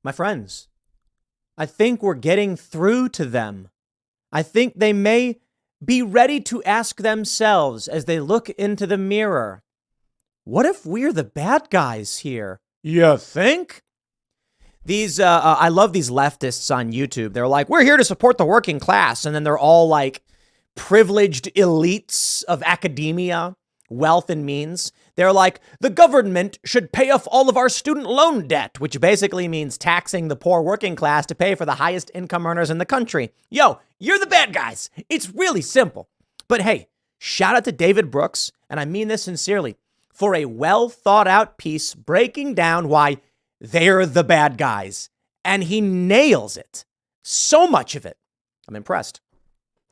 My friends, I think we're getting through to them. I think they may be ready to ask themselves as they look into the mirror, what if we're the bad guys here? You think? I love these leftists on YouTube. They're like, we're here to support the working class. And then they're all like privileged elites of academia, wealth and means. They're like, the government should pay off all of our student loan debt, which basically means taxing the poor working class to pay for the highest income earners in the country. Yo, you're the bad guys. It's really simple. But hey, shout out to David Brooks, and I mean this sincerely, for a well thought out piece breaking down why they're the bad guys. And he nails it. So much of it. I'm impressed.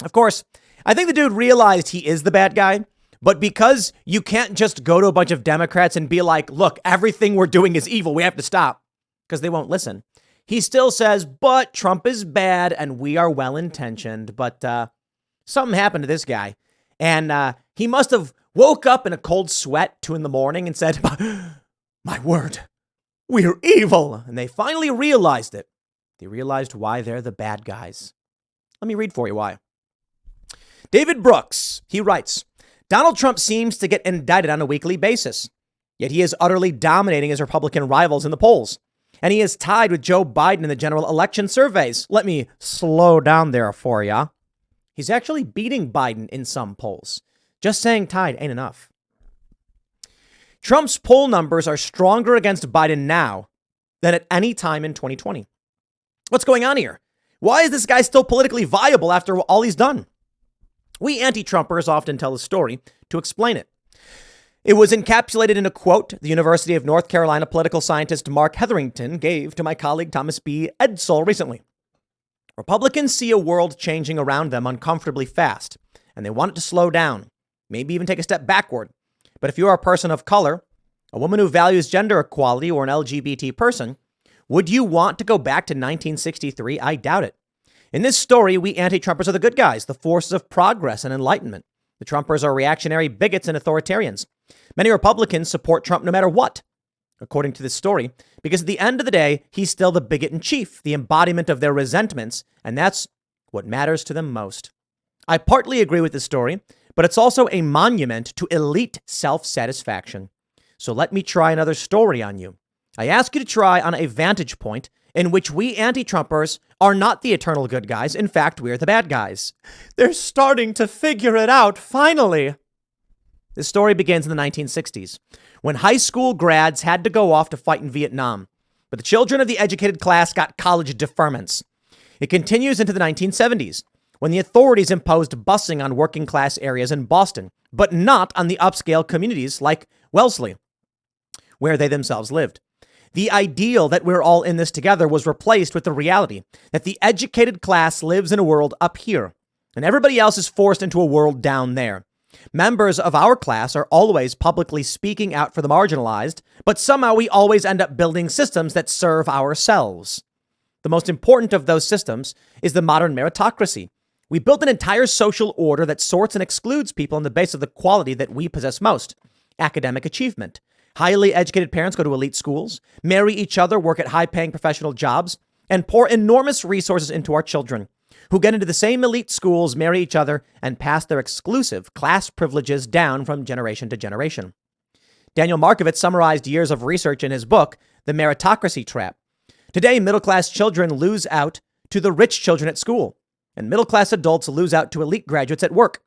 Of course, I think the dude realized he is the bad guy. But because you can't just go to a bunch of Democrats and be like, look, everything we're doing is evil, we have to stop, because they won't listen. He still says, but Trump is bad and we are well-intentioned. But something happened to this guy. And he must have woke up in a cold sweat 2 a.m. and said, my word, we're evil. And they finally realized it. They realized why they're the bad guys. Let me read for you why. David Brooks, he writes, Donald Trump seems to get indicted on a weekly basis, yet he is utterly dominating his Republican rivals in the polls. And he is tied with Joe Biden in the general election surveys. Let me slow down there for ya. He's actually beating Biden in some polls. Just saying tied ain't enough. Trump's poll numbers are stronger against Biden now than at any time in 2020. What's going on here? Why is this guy still politically viable after all he's done? We anti-Trumpers often tell a story to explain it. It was encapsulated in a quote the University of North Carolina political scientist Mark Hetherington gave to my colleague Thomas B. Edsall recently. Republicans see a world changing around them uncomfortably fast, and they want it to slow down, maybe even take a step backward. But if you are a person of color, a woman who values gender equality, or an LGBT person, would you want to go back to 1963? I doubt it. In this story, we anti-Trumpers are the good guys, the forces of progress and enlightenment. The Trumpers are reactionary bigots and authoritarians. Many Republicans support Trump no matter what, according to this story, because at the end of the day, he's still the bigot in chief, the embodiment of their resentments, and that's what matters to them most. I partly agree with this story, but it's also a monument to elite self-satisfaction. So let me try another story on you. I ask you to try on a vantage point in which we anti-Trumpers are not the eternal good guys. In fact, we're the bad guys. They're starting to figure it out, finally. This story begins in the 1960s, when high school grads had to go off to fight in Vietnam, but the children of the educated class got college deferments. It continues into the 1970s, when the authorities imposed busing on working class areas in Boston, but not on the upscale communities like Wellesley, where they themselves lived. The ideal that we're all in this together was replaced with the reality that the educated class lives in a world up here, and everybody else is forced into a world down there. Members of our class are always publicly speaking out for the marginalized, but somehow we always end up building systems that serve ourselves. The most important of those systems is the modern meritocracy. We built an entire social order that sorts and excludes people on the basis of the quality that we possess most: academic achievement. Highly educated parents go to elite schools, marry each other, work at high-paying professional jobs, and pour enormous resources into our children, who get into the same elite schools, marry each other, and pass their exclusive class privileges down from generation to generation. Daniel Markovits summarized years of research in his book, The Meritocracy Trap. Today, middle-class children lose out to the rich children at school, and middle-class adults lose out to elite graduates at work.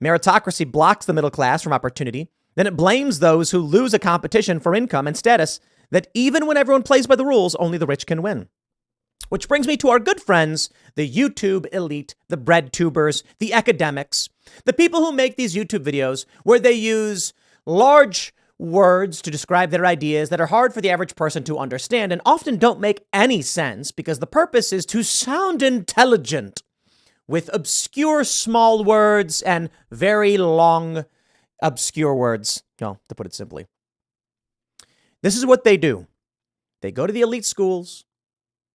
Meritocracy blocks the middle class from opportunity. Then it blames those who lose a competition for income and status, that even when everyone plays by the rules, only the rich can win. Which brings me to our good friends, the YouTube elite, the bread tubers, the academics, the people who make these YouTube videos where they use large words to describe their ideas that are hard for the average person to understand and often don't make any sense because the purpose is to sound intelligent with obscure small words and very long obscure words, to put it simply. This is what they do. They go to the elite schools.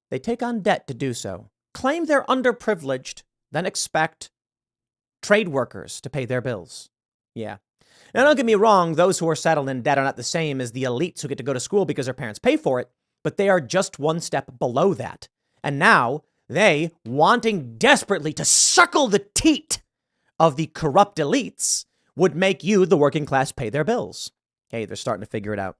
They take on debt to do so, claim they're underprivileged, then expect trade workers to pay their bills. Yeah. Now, don't get me wrong. Those who are settled in debt are not the same as the elites who get to go to school because their parents pay for it. but they are just one step below that. And now they, wanting desperately to suckle the teat of the corrupt elites, would make you, the working class, pay their bills. Hey, they're starting to figure it out.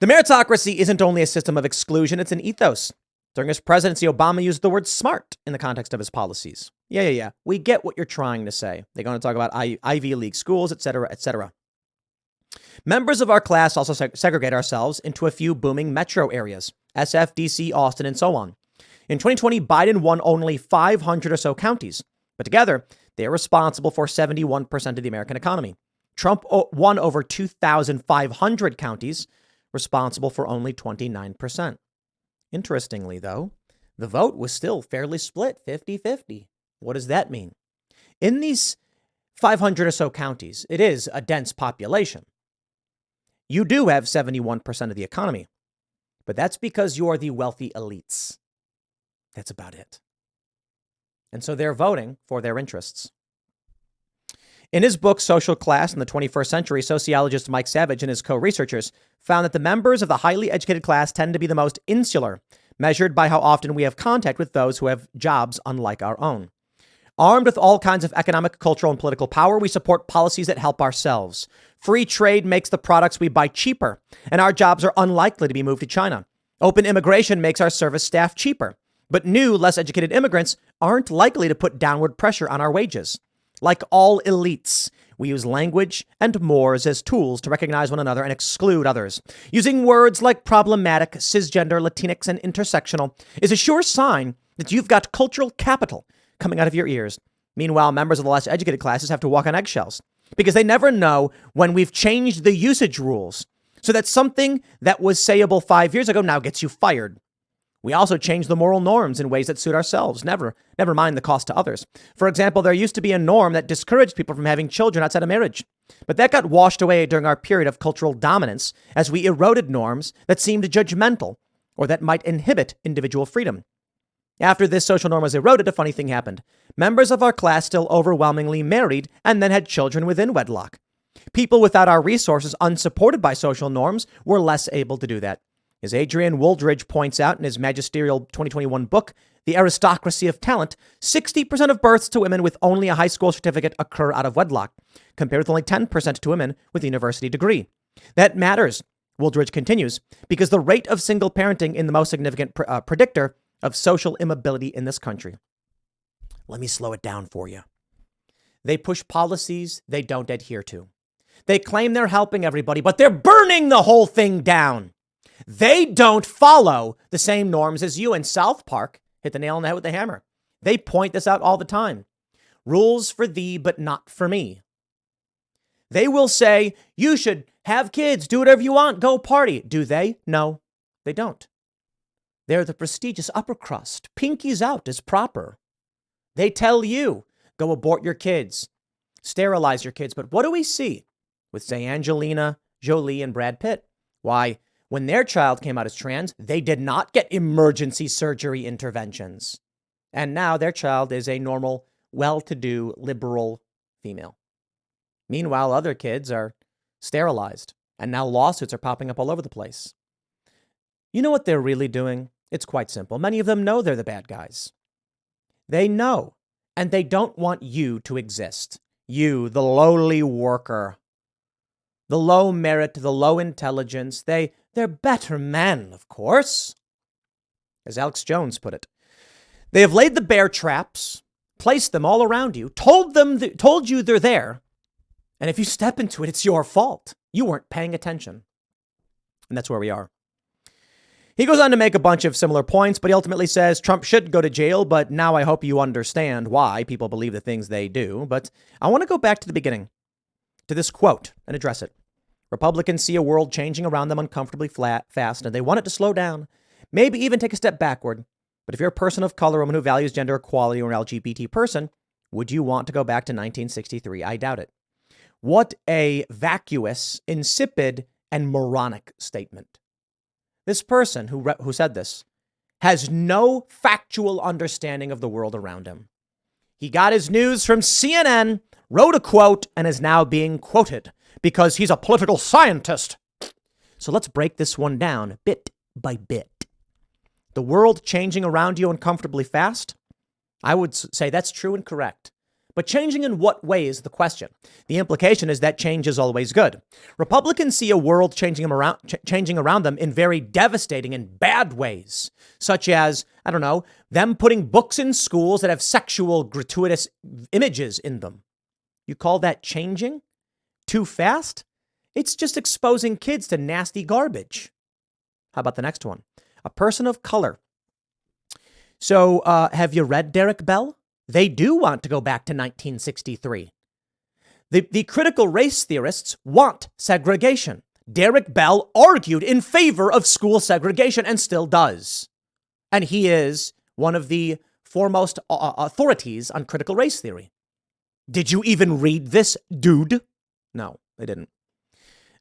The meritocracy isn't only a system of exclusion, it's an ethos. During his presidency, Obama used the word smart in the context of his policies. Yeah. We get what you're trying to say. They're going to talk about Ivy League schools, et cetera, et cetera. Members of our class also segregate ourselves into a few booming metro areas, SF, DC, Austin, and so on. In 2020, Biden won only 500 or so counties, but together they are responsible for 71% of the American economy. Trump won over 2,500 counties, responsible for only 29%. Interestingly, though, the vote was still fairly split, 50-50. What does that mean? In these 500 or so counties, it is a dense population. You do have 71% of the economy, but that's because you're the wealthy elites. That's about it. And so they're voting for their interests. In his book, Social Class in the 21st Century, sociologist Mike Savage and his co-researchers found that the members of the highly educated class tend to be the most insular, measured by how often we have contact with those who have jobs unlike our own. Armed with all kinds of economic, cultural, and political power, we support policies that help ourselves. Free trade makes the products we buy cheaper, and our jobs are unlikely to be moved to China. Open immigration makes our service staff cheaper, but new, less educated immigrants aren't likely to put downward pressure on our wages. Like all elites, we use language and mores as tools to recognize one another and exclude others. Using words like problematic, cisgender, Latinx, and intersectional is a sure sign that you've got cultural capital coming out of your ears. Meanwhile, members of the less educated classes have to walk on eggshells because they never know when we've changed the usage rules so that something that was sayable 5 years ago now gets you fired. We also change the moral norms in ways that suit ourselves, never mind the cost to others. For example, there used to be a norm that discouraged people from having children outside of marriage, but that got washed away during our period of cultural dominance as we eroded norms that seemed judgmental or that might inhibit individual freedom. After this social norm was eroded, a funny thing happened. Members of our class still overwhelmingly married and then had children within wedlock. People without our resources, unsupported by social norms, were less able to do that. As Adrian Wooldridge points out in his magisterial 2021 book, The Aristocracy of Talent, 60% of births to women with only a high school certificate occur out of wedlock, compared with only 10% to women with a university degree. That matters, Wooldridge continues, because the rate of single parenting is the most significant predictor of social immobility in this country. Let me slow it down for you. They push policies they don't adhere to. They claim they're helping everybody, but they're burning the whole thing down. They don't follow the same norms as you. And South Park hit the nail on the head with the hammer. They point this out all the time. Rules for thee, but not for me. They will say, you should have kids, do whatever you want, go party. Do they? No, they don't. They're the prestigious upper crust. Pinkies out is proper. They tell you, go abort your kids, sterilize your kids. But what do we see with, say, Angelina Jolie and Brad Pitt? Why, when their child came out as trans, they did not get emergency surgery interventions. And now their child is a normal, well-to-do, liberal female. Meanwhile, other kids are sterilized, and now lawsuits are popping up all over the place. You know what they're really doing? It's quite simple. Many of them know they're the bad guys. They know, and they don't want you to exist. You, the lowly worker, the low merit, the low intelligence. They're better men, of course. As Alex Jones put it, they have laid the bear traps, placed them all around you, told you they're there. And if you step into it, it's your fault. You weren't paying attention. And that's where we are. He goes on to make a bunch of similar points, but he ultimately says Trump should go to jail. But now I hope you understand why people believe the things they do. But I want to go back to the beginning, to this quote, and address it. Republicans see a world changing around them uncomfortably fast, and they want it to slow down, maybe even take a step backward. But if you're a person of color, a woman who values gender equality, or an LGBT person, would you want to go back to 1963? I doubt it. What a vacuous, insipid, and moronic statement. This person who said this has no factual understanding of the world around him. He got his news from CNN, wrote a quote, and is now being quoted because he's a political scientist. So let's break this one down bit by bit. The world changing around you uncomfortably fast? I would say that's true and correct. But changing in what way is the question. The implication is that change is always good. Republicans see a world changing around them in very devastating and bad ways, such as, I don't know, them putting books in schools that have sexual gratuitous images in them. You call that changing? Too fast? It's just exposing kids to nasty garbage. How about the next one? A person of color. So have you read Derek Bell? They do want to go back to 1963. The critical race theorists want segregation. Derek Bell argued in favor of school segregation and still does. And he is one of the foremost authorities on critical race theory. Did you even read this, dude? No, I didn't.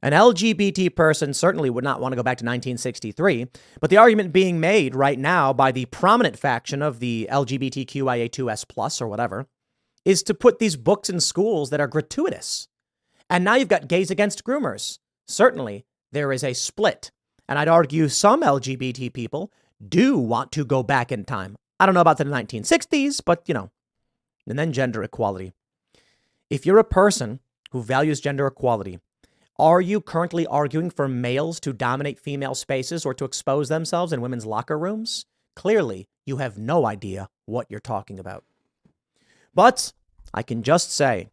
An LGBT person certainly would not want to go back to 1963, but the argument being made right now by the prominent faction of the LGBTQIA2S+ or whatever is to put these books in schools that are gratuitous. And now you've got gays against groomers. Certainly, there is a split. And I'd argue some LGBT people do want to go back in time. I don't know about the 1960s, but, and then gender equality. If you're a person who values gender equality, are you currently arguing for males to dominate female spaces or to expose themselves in women's locker rooms? Clearly, you have no idea what you're talking about. But I can just say,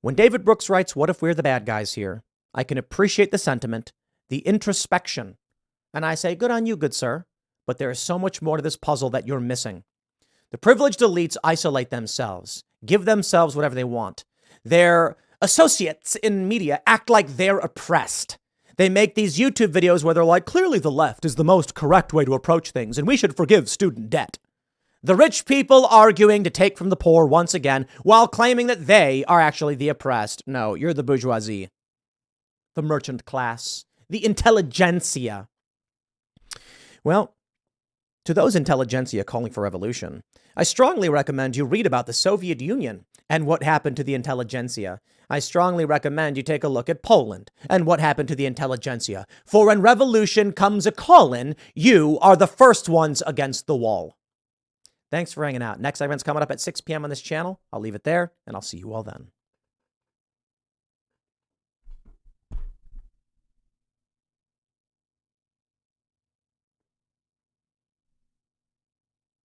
when David Brooks writes, "What if we're the bad guys here?" I can appreciate the sentiment, the introspection. And I say, good on you, good sir. But there is so much more to this puzzle that you're missing. The privileged elites isolate themselves, give themselves whatever they want. Their associates in media act like they're oppressed. They make these YouTube videos where they're like, clearly the left is the most correct way to approach things, and we should forgive student debt. The rich people arguing to take from the poor once again, while claiming that they are actually the oppressed. No, you're the bourgeoisie, the merchant class, the intelligentsia. Well, to those intelligentsia calling for revolution, I strongly recommend you read about the Soviet Union and what happened to the intelligentsia. I strongly recommend you take a look at Poland and what happened to the intelligentsia. For when revolution comes a-callin', you are the first ones against the wall. Thanks for hanging out. Next segment's coming up at 6 p.m. on this channel. I'll leave it there, and I'll see you all then.